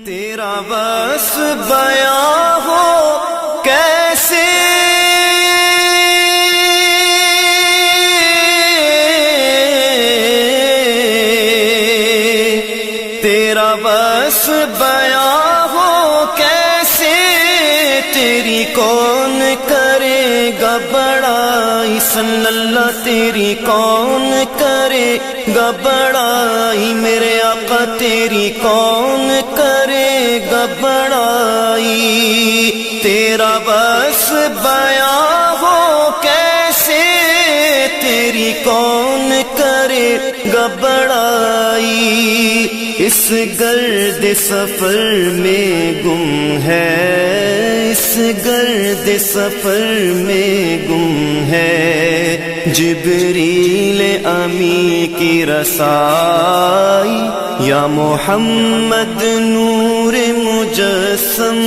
تیرا بس بیاں ہو کیسے تیرا بس بیاں ہو کیسے تیری کون کرے گا بڑائی صلی اللہ تیری کون کرے گا بڑائی میرے آقا تیری کون کرے گا بڑائی تیرا بس بیاں ہو کیسے تیری کون کرے گا بڑائی اس گرد سفر میں گم ہے اس گرد سفر میں گم ہے جبریل امی کی رسائی یا محمد نور مجسم